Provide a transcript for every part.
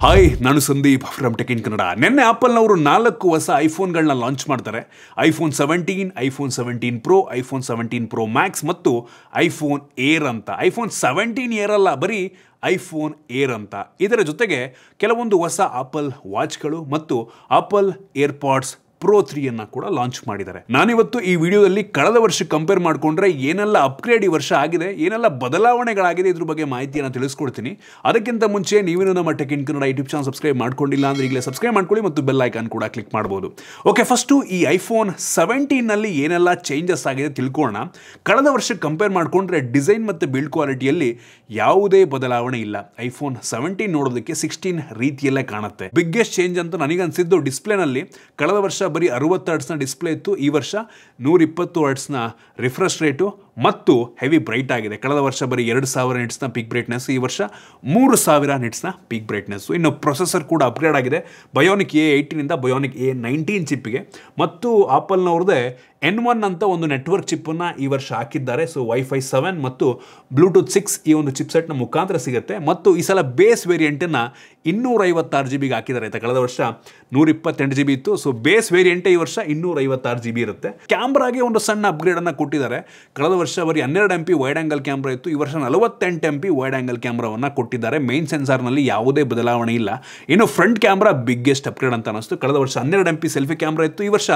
Hi, ನಾನು Sandeep from tech in Kannada. ನಿನ್ನೆ ಆಪಲ್ನವರು 4 ಹೊಸ ಐಫೋನ್ಗಳನ್ನ ಲಾಂಚ್ ಮಾಡ್ತಾರೆ. IPhone 17, iPhone 17 pro, iPhone 17 pro Max ಮತ್ತು ಐಫೋನ್ ಏರ್ ಅಂತ. ಐಫೋನ್ 17 ಏರ್ ಅಲ್ಲ, ಬರೀ ಐಫೋನ್ ಏರ್ ಅಂತ. ಇದರ ಜೊತೆಗೆ ಕೆಲವೊಂದು ಹೊಸ ಆಪಲ್ ವಾಚ್ಗಳು ಮತ್ತು ಆಪಲ್ ಏರ್ಪಾಡ್ಸ್ ಪ್ರೋ 3 ಕೂಡ ಲಾಂಚ್ ಮಾಡಿದ್ದಾರೆ. ನಾನಿವತ್ತು ಈ ವಿಡಿಯೋದಲ್ಲಿ ಕಳೆದ ವರ್ಷ ಕಂಪೇರ್ ಮಾಡಿಕೊಂಡ್ರೆ ಏನೆಲ್ಲ ಅಪ್ಗ್ರೇಡ್ ಈ ವರ್ಷ ಆಗಿದೆ, ಏನೆಲ್ಲ ಬದಲಾವಣೆಗಳಾಗಿದೆ, ಇದ್ರ ಬಗ್ಗೆ ಮಾಹಿತಿಯನ್ನು ತಿಳಿಸ್ಕೊಡ್ತೀನಿ. ಅದಕ್ಕಿಂತ ಮುಂಚೆ ನೀವೇನು ನಮ್ಮ tech in Kannada YouTube channel subscribe ಮಾಡ್ಕೊಂಡಿಲ್ಲ ಅಂದ್ರೆ ಈಗಲೇ ಸಬ್ಸ್ಕ್ರೈಬ್ ಮಾಡ್ಕೊಳ್ಳಿ ಮತ್ತು ಬೆಲ್ ಐಕಾನ್ ಕೂಡ ಕ್ಲಿಕ್ ಮಾಡಬಹುದು. ಓಕೆ, ಫಸ್ಟು ಈ ಐಫೋನ್ 17ನಲ್ಲಿ ಏನೆಲ್ಲ ಚೇಂಜಸ್ ಆಗಿದೆ ತಿಳ್ಕೊಳ್ಳೋಣ. ಕಳೆದ ವರ್ಷ ಕಂಪೇರ್ ಮಾಡಿಕೊಂಡ್ರೆ ಡಿಸೈನ್ ಮತ್ತು ಬಿಲ್ಡ್ ಕ್ವಾಲಿಟಿಯಲ್ಲಿ ಯಾವುದೇ ಬದಲಾವಣೆ ಇಲ್ಲ. ಐಫೋನ್ 17 ನೋಡೋದಕ್ಕೆ 16 ರೀತಿಯಲ್ಲೇ ಕಾಣುತ್ತೆ. ಬಿಗ್ಗೆಸ್ಟ್ ಚೇಂಜ್ ಅಂತ ನನಗನ್ಸಿದ್ದು ಡಿಸ್ಪ್ಲೇನಲ್ಲಿ. ಕಳೆದ ವರ್ಷ ಬರೀ 60 ಹರ್ಟ್ಸ್ನ ಡಿಸ್ಪ್ಲೇ ಇತ್ತು, ಈ ವರ್ಷ 120 ಹರ್ಟ್ಸ್ನ ರಿಫ್ರೆಶ್ ರೇಟು ಮತ್ತು ಹೆವಿ ಬ್ರೈಟ್ ಆಗಿದೆ. ಕಳೆದ ವರ್ಷ ಬರೀ 2000 ನಿಟ್ಸ್ನ ಪೀಕ್ ಬ್ರೈಟ್ನೆಸ್, ಈ ವರ್ಷ 3000 ನಿಟ್ಸ್ನ ಪೀಕ್ ಬ್ರೈಟ್ನೆಸ್. ಇನ್ನು ಪ್ರೊಸೆಸರ್ ಕೂಡ ಅಪ್ಗ್ರೇಡ್ ಆಗಿದೆ ಬಯೋನಿಕ್ A18 ಇಂದ ಬಯೋನಿಕ್ A19 ಚಿಪ್ಗೆ. ಮತ್ತು ಆಪಲ್ನವ್ರದ್ದೇ N1 ಅಂತ ಒಂದು ನೆಟ್ವರ್ಕ್ ಚಿಪ್ಪನ್ನು ಈ ವರ್ಷ ಹಾಕಿದ್ದಾರೆ. ಸೊ ವೈಫೈ 7 ಮತ್ತು ಬ್ಲೂಟೂತ್ 6 ಈ ಒಂದು ಚಿಪ್ಸೆಟ್ನ ಮುಖಾಂತರ ಸಿಗುತ್ತೆ. ಮತ್ತು ಈ ಸಲ ಬೇಸ್ ವೇರಿಯಂಟನ್ನು 256 GB ಹಾಕಿದ್ದಾರೆ. ಆಯಿತಾ, ಕಳೆದ ವರ್ಷ 128 GB ಇತ್ತು. ಸೊ ಬೇಸ್ ವೇರಿಯಂಟೇ ಈ ವರ್ಷ 256 GB ಇರುತ್ತೆ. ಕ್ಯಾಮ್ರಾಗೆ ಒಂದು ಸಣ್ಣ ಅಪ್ಗ್ರೇಡನ್ನು ಕೊಟ್ಟಿದ್ದಾರೆ. ಕಳೆದ ವರ್ಷ ಬರೀ 12 MP ವೈಡ್ ಆಂಗಲ್ ಕ್ಯಾಮ್ರಾ ಇತ್ತು, ಈ ವರ್ಷ 48 MP ವೈಡ್ ಆಂಗಲ್ ಕ್ಯಾಮ್ರಾವನ್ನು ಕೊಟ್ಟಿದ್ದಾರೆ. ಮೇನ್ ಸೆನ್ಸಾರ್ನಲ್ಲಿ ಯಾವುದೇ ಬದಲಾವಣೆ ಇಲ್ಲ. ಇನ್ನು ಫ್ರಂಟ್ ಕ್ಯಾಮ್ರಾ ಬಿಗ್ಗೆಸ್ಟ್ ಅಪ್ಗ್ರೇಡ್ ಅಂತ ಅನಿಸ್ತು. ಕಳೆದ ವರ್ಷ 12 MP ಸೆಲ್ಫಿ ಕ್ಯಾಮ್ರಾ ಇತ್ತು, ಈ ವರ್ಷ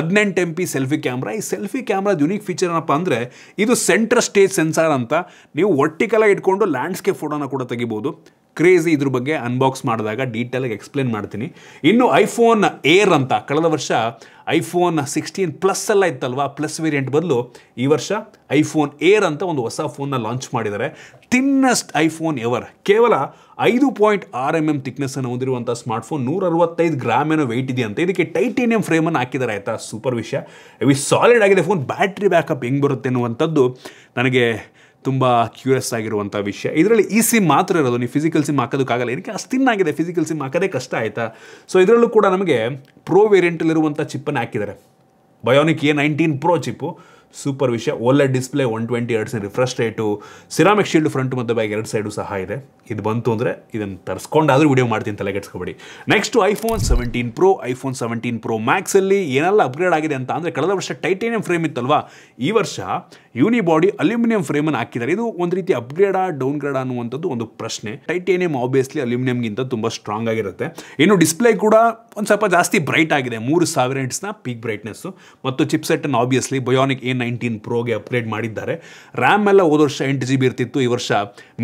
18 MP ಸೆಲ್ಫಿ ಕ್ಯಾಮ್ರಾ. ಈ ಸೆಲ್ಫಿ ಕ್ಯಾಮ್ರಾದ ಯುನೀಕ್ ಫೀಚರ್ ಏನಪ್ಪ ಅಂದರೆ ಇದು ಸೆಂಟರ್ ಸ್ಟೇಜ್ ಸೆನ್ಸಾರ್ ಅಂತ. ನೀವು ವರ್ಟಿಕಲ್ ಆಗಿ ಇಟ್ಕೊಂಡು ಲ್ಯಾಂಡ್ಸ್ಕೇಪ್ ಫೋಟೋನ ಕೂಡ ತೆಗಿಬೋದು. ಕ್ರೇಜಿ. ಇದ್ರ ಬಗ್ಗೆ ಅನ್ಬಾಕ್ಸ್ ಮಾಡಿದಾಗ ಡೀಟೇಲಾಗಿ ಎಕ್ಸ್ಪ್ಲೇನ್ ಮಾಡ್ತೀನಿ. ಇನ್ನು ಐಫೋನ್ ಏರ್ ಅಂತ, ಕಳೆದ ವರ್ಷ ಐಫೋನ್ 16 ಪ್ಲಸ್ ಎಲ್ಲ ಇತ್ತಲ್ವಾ, ಪ್ಲಸ್ ವೇರಿಯಂಟ್ ಬದಲು ಈ ವರ್ಷ ಐಫೋನ್ ಏರ್ ಅಂತ ಒಂದು ಹೊಸ ಫೋನ್ನ ಲಾಂಚ್ ಮಾಡಿದ್ದಾರೆ. Thinnest iPhone ever. ಕೇವಲ 5.6 mm ಥಿಕ್ನೆಸ್ಸನ್ನು ಹೊಂದಿರುವಂಥ ಸ್ಮಾರ್ಟ್ಫೋನ್, 165 ಗ್ರಾಮ್ ಏನೋ ವೆಯ್ಟ್ ಇದೆಯಂತೆ. ಇದಕ್ಕೆ ಟೈಟೇನಿಯಂ ಫ್ರೇಮನ್ನು ಹಾಕಿದ್ದಾರೆ. ಆಯಿತಾ, ಸೂಪರ್ ವಿಷಯ. ಇವು ಸಾಲಿಡ್ ಆಗಿದೆ ಫೋನ್. ಬ್ಯಾಟ್ರಿ ಬ್ಯಾಕಪ್ ಹೆಂಗೆ ಬರುತ್ತೆ ಅನ್ನುವಂಥದ್ದು ನನಗೆ ತುಂಬ ಕ್ಯೂರಿಯಸ್ ಆಗಿರುವಂಥ ವಿಷಯ. ಇದರಲ್ಲಿ ಈ ಸಿಮ್ ಮಾತ್ರ ಇರೋದು, ನೀವು ಫಿಸಿಕಲ್ ಸಿಮ್ ಹಾಕೋದಕ್ಕಾಗಲ್ಲ. ಇದಕ್ಕೆ ಅಷ್ಟು ತಿನ್ನಾಗಿದೆ, ಫಿಸಿಕಲ್ ಸಿಮ್ ಹಾಕೋದೇ ಕಷ್ಟ. ಆಯಿತಾ. ಸೊ ಇದರಲ್ಲೂ ಕೂಡ ನಮಗೆ ಪ್ರೋ ವೇರಿಯಂಟಲ್ಲಿರುವಂಥ ಚಿಪ್ಪನ್ನು ಹಾಕಿದ್ದಾರೆ. Bionic A19 pro chip, super ವಿಷಯ. OLED display, 120 hertz refresh rate, ceramic shield front ಮತ್ತು ಬ್ಯಾಕ್ 2 ಸೈಡು ಸಹ ಇದೆ. ಇದು ಬಂತು ಅಂದರೆ ಇದನ್ನು ತರಿಸ್ಕೊಂಡಾದರೂ ವಿಡಿಯೋ ಮಾಡ್ತೀನಿ, ತಲೆಗೆಡ್ಸ್ಕೊಬೇಡಿ. Next iPhone 17 pro, iPhone 17 pro ಮ್ಯಾಕ್ಸಲ್ಲಿ ಏನೆಲ್ಲ ಅಪ್ಗ್ರೇಡ್ ಆಗಿದೆ ಅಂತ ಅಂದರೆ, ಕಳೆದ ವರ್ಷ ಟೈಟೇನಿಯಂ ಫ್ರೇಮ್ ಇತ್ತಲ್ವಾ, ಈ ವರ್ಷ ಯೂನಿಬಾಡಿ ಅಲ್ಯೂಮಿನಿಯಂ ಫ್ರೇಮನ್ನು ಹಾಕಿದ್ದಾರೆ. ಇದು ಒಂದು ರೀತಿ ಅಪ್ಗ್ರೇಡಾ ಡೌನ್ಗ್ರೇಡ್ ಅನ್ನುವಂಥದ್ದು ಒಂದು ಪ್ರಶ್ನೆ. ಟೈಟೇನಿಯಂ ಆಬ್ವಿಯಸ್ಲಿ ಅಲ್ಯೂಮಿನಿಯಂಗಿಂತ ತುಂಬ ಸ್ಟ್ರಾಂಗ್ ಆಗಿರುತ್ತೆ. ಇನ್ನು ಡಿಸ್ಪ್ಲೇ ಕೂಡ ಒಂದು ಸ್ವಲ್ಪ ಜಾಸ್ತಿ ಬ್ರೈಟ್ ಆಗಿದೆ, 3000 ನಿಟ್ಸ್ನ ಪೀಕ್ ಬ್ರೈಟ್ನೆಸ್ಸು. ಮತ್ತು ಚಿಪ್ಸೆಟ್ಟನ್ನು ಆಬ್ವಿಯಸ್ಲಿ ಬಯೋನಿಕ್ A19 ಪ್ರೋಗೆ ಅಪ್ಗ್ರೇಡ್ ಮಾಡಿದ್ದಾರೆ. ರ್ಯಾಮ್ ಎಲ್ಲ ಹೋದ ವರ್ಷ 8 GB ಇರ್ತಿತ್ತು, ಈ ವರ್ಷ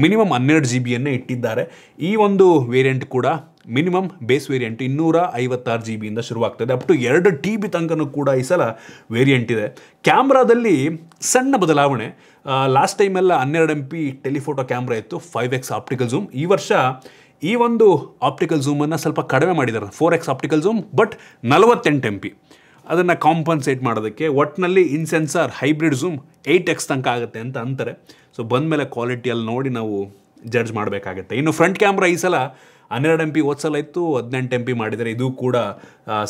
ಮಿನಿಮಮ್ 12 GB ಇಟ್ಟಿದ್ದಾರೆ. ಈ ಒಂದು ವೇರಿಯಂಟ್ ಕೂಡ ಮಿನಿಮಮ್ ಬೇಸ್ ವೇರಿಯಂಟ್ 256 GB ಇಂದ ಶುರುವಾಗ್ತದೆ. ಅಪ್ ಟು 2 TB ತನಕನೂ ಕೂಡ ಈ ಸಲ ವೇರಿಯಂಟ್ ಇದೆ. ಕ್ಯಾಮ್ರಾದಲ್ಲಿ ಸಣ್ಣ ಬದಲಾವಣೆ. ಲಾಸ್ಟ್ ಟೈಮೆಲ್ಲ 12 MP ಟೆಲಿಫೋಟೋ ಕ್ಯಾಮ್ರಾ ಇತ್ತು, 5x ಆಪ್ಟಿಕಲ್ ಝೂಮ್. ಈ ವರ್ಷ ಈ ಒಂದು ಆಪ್ಟಿಕಲ್ ಝೂಮನ್ನು ಸ್ವಲ್ಪ ಕಡಿಮೆ ಮಾಡಿದ್ದಾರೆ, 4x optical zoom, but 48 MP. ಅದನ್ನು ಕಾಂಪನ್ಸೇಟ್ ಮಾಡೋದಕ್ಕೆ ಒಟ್ಟಿನಲ್ಲಿ ಇನ್ ಸೆನ್ಸಾರ್ ಹೈಬ್ರಿಡ್ ಝೂಮ್ 8x ತನಕ ಆಗುತ್ತೆ ಅಂತ ಅಂತಾರೆ. ಸೊ ಬಂದಮೇಲೆ ಕ್ವಾಲಿಟಿಯಲ್ಲಿ ನೋಡಿ ನಾವು ಜಡ್ಜ್ ಮಾಡಬೇಕಾಗುತ್ತೆ. ಇನ್ನು ಫ್ರಂಟ್ ಕ್ಯಾಮ್ರಾ ಈ ಸಲ 12 MP ಓದ್ಸಲ ಇತ್ತು, 18 MP ಮಾಡಿದ್ದಾರೆ. ಇದು ಕೂಡ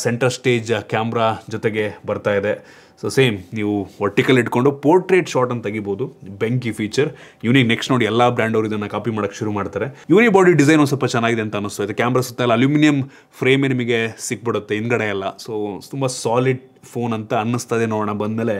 ಸೆಂಟರ್ ಸ್ಟೇಜ್ ಕ್ಯಾಮ್ರಾ ಜೊತೆಗೆ ಬರ್ತಾ ಇದೆ. ಸೊ ಸೇಮ್ ನೀವು ವರ್ಟಿಕಲ್ ಇಟ್ಕೊಂಡು ಪೋರ್ಟ್ರೇಟ್ ಶಾಟ್ ಅಂತ ತೆಗಿಬೋದು. ಬೆಂಕಿ ಫೀಚರ್ ಯೂನಿಕ್. ನೆಕ್ಸ್ಟ್ ನೋಡಿ ಎಲ್ಲ ಬ್ರ್ಯಾಂಡ್ ಅವರು ಇದನ್ನು ಕಾಪಿ ಮಾಡೋಕ್ಕೆ ಶುರು ಮಾಡ್ತಾರೆ. ಯೂನಿಬಾಡಿ ಡಿಸೈನ್ ಒಂದು ಸ್ವಲ್ಪ ಚೆನ್ನಾಗಿದೆ ಅಂತ ಅನಿಸ್ತು. ಕ್ಯಾಮ್ರಾ ಸುತ್ತ ಎಲ್ಲ ಅಲ್ಯೂಮಿನಿಯಂ ಫ್ರೇಮೇ ನಿಮಗೆ ಸಿಕ್ಬಿಡುತ್ತೆ ಹಿಂದ್ಗಡೆ ಎಲ್ಲ. ಸೊ ತುಂಬ ಸಾಲಿಡ್ ಫೋನ್ ಅಂತ ಅನ್ನಿಸ್ತದೆ. ನೋಡೋಣ ಬಂದಮೇಲೆ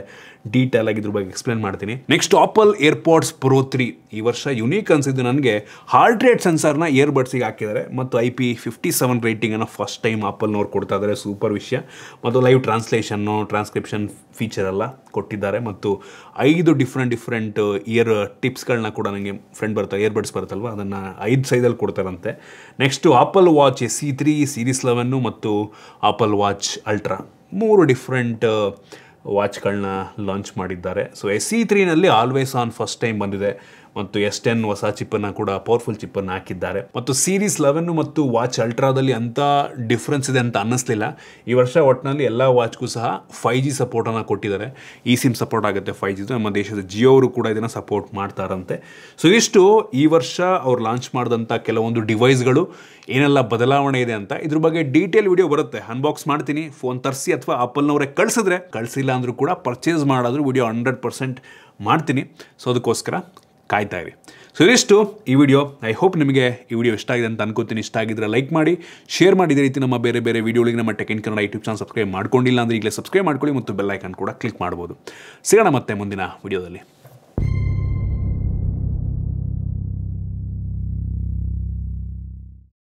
ಡೀಟೇಲ್ ಆಗಿ ಇದ್ರ ಬಗ್ಗೆ ಎಕ್ಸ್ಪ್ಲೇನ್ ಮಾಡ್ತೀನಿ. ನೆಕ್ಸ್ಟ್ ಆಪಲ್ ಏರ್ಪಾಡ್ಸ್ ಪ್ರೋ 3 ಈ ವರ್ಷ ಯುನೀಕ್ ಅನಿಸಿದ್ದು ನನಗೆ. ಹಾರ್ಟ್ ರೇಟ್ ಸೆನ್ಸಾರ್ನ ಇಯರ್ಬಡ್ಸಿಗೆ ಹಾಕಿದ್ದಾರೆ ಮತ್ತು IP57 ರೇಟಿಂಗನ್ನು ಫಸ್ಟ್ ಟೈಮ್ ಆಪಲ್ನವ್ರು ಕೊಡ್ತಾ ಇದ್ದಾರೆ, ಸೂಪರ್ ವಿಷಯ. ಮತ್ತು ಲೈವ್ ಟ್ರಾನ್ಸ್ಲೇಷನ್ನು, ಟ್ರಾನ್ಸ್ಕ್ರಿಪ್ಷನ್ ಫೀಚರ್ ಎಲ್ಲ ಕೊಟ್ಟಿದ್ದಾರೆ. ಮತ್ತು 5 ಡಿಫ್ರೆಂಟ್ ಇಯರ್ ಟಿಪ್ಸ್ಗಳನ್ನ ಕೂಡ ನನಗೆ ಫ್ರೆಂಡ್ ಬರ್ತಾರೆ, ಇಯರ್ಬಡ್ಸ್ ಬರುತ್ತಲ್ವ, ಅದನ್ನು 5 ಸೈಜಲ್ಲಿ ಕೊಡ್ತಾರಂತೆ. Next apple watch SE3 series 11 ಮತ್ತು ಆಪಲ್ ವಾಚ್ ಅಲ್ಟ್ರಾ, 3 ಡಿಫ್ರೆಂಟ್ ವಾಚ್ಗಳನ್ನ ಲಾಂಚ್ ಮಾಡಿದ್ದಾರೆ. ಸೊ SE3ನಲ್ಲಿ ಆಲ್ವೇಸ್ ಆನ್ ಫಸ್ಟ್ ಟೈಮ್ ಬಂದಿದೆ ಮತ್ತು S10 ಹೊಸ ಚಿಪ್ಪನ್ನು ಕೂಡ ಪವರ್ಫುಲ್ ಚಿಪ್ಪನ್ನು ಹಾಕಿದ್ದಾರೆ. ಮತ್ತು ಸೀರೀಸ್ 11 ಮತ್ತು ವಾಚ್ ಅಲ್ಟ್ರಾದಲ್ಲಿ ಅಂಥ ಡಿಫ್ರೆನ್ಸ್ ಇದೆ ಅಂತ ಅನ್ನಿಸ್ಲಿಲ್ಲ. ಈ ವರ್ಷ ಒಟ್ಟಿನಲ್ಲಿ ಎಲ್ಲ ವಾಚ್ಗೂ ಸಹ 5G ಸಪೋರ್ಟನ್ನು ಕೊಟ್ಟಿದ್ದಾರೆ. ಈ ಸಿಮ್ ಸಪೋರ್ಟ್ ಆಗುತ್ತೆ 5G. ನಮ್ಮ ದೇಶದ ಜಿಯೋ ಅವರು ಕೂಡ ಇದನ್ನು ಸಪೋರ್ಟ್ ಮಾಡ್ತಾರಂತೆ. ಸೊ ಇಷ್ಟು ಈ ವರ್ಷ ಅವ್ರು ಲಾಂಚ್ ಮಾಡಿದಂಥ ಕೆಲವೊಂದು ಡಿವೈಸ್ಗಳು, ಏನೆಲ್ಲ ಬದಲಾವಣೆ ಇದೆ ಅಂತ. ಇದ್ರ ಬಗ್ಗೆ ಡೀಟೇಲ್ ವಿಡಿಯೋ ಬರುತ್ತೆ, ಅನ್ಬಾಕ್ಸ್ ಮಾಡ್ತೀನಿ. ಫೋನ್ ತರಿಸಿ ಅಥವಾ ಆಪಲ್ನವರೇ ಕಳಿಸಿದ್ರೆ, ಕಳಿಸಿಲ್ಲ ಅಂದರೂ ಕೂಡ ಪರ್ಚೇಸ್ ಮಾಡೋದು ವಿಡಿಯೋ 100% ಮಾಡ್ತೀನಿ. ಸೊ ಅದಕ್ಕೋಸ್ಕರ ಕಾಯ್ತಾ ಇರಿ. ಸೊ ಇದಿಷ್ಟು ಈ ವಿಡಿಯೋ. ಐ ಹೋಪ್ ನಿಮಗೆ ಈ ವಿಡಿಯೋ ಇಷ್ಟ ಆಗಿದೆ ಅಂತ ಅನ್ಕೋತೀನಿ. ಇಷ್ಟ ಆಗಿದ್ರೆ ಲೈಕ್ ಮಾಡಿ, ಶೇರ್ ಮಾಡಿ. ಇದೇ ರೀತಿ ನಮ್ಮ ಬೇರೆ ಬೇರೆ ವಿಡಿಯೋಗಳಿಗೆ ನಮ್ಮ tech in Kannada YouTube channel subscribe ಮಾಡ್ಕೊಂಡಿಲ್ಲ ಅಂದರೆ ಈಗಲೇ ಸಬ್ಸ್ಕ್ರೈಬ್ ಮಾಡ್ಕೊಳ್ಳಿ ಮತ್ತು ಬೆಲ್ ಐಕಾನ್ ಕೂಡ ಕ್ಲಿಕ್ ಮಾಡ್ಬೋದು. ಸಿಗೋಣ ಮತ್ತೆ ಮುಂದಿನ ವಿಡಿಯೋದಲ್ಲಿ.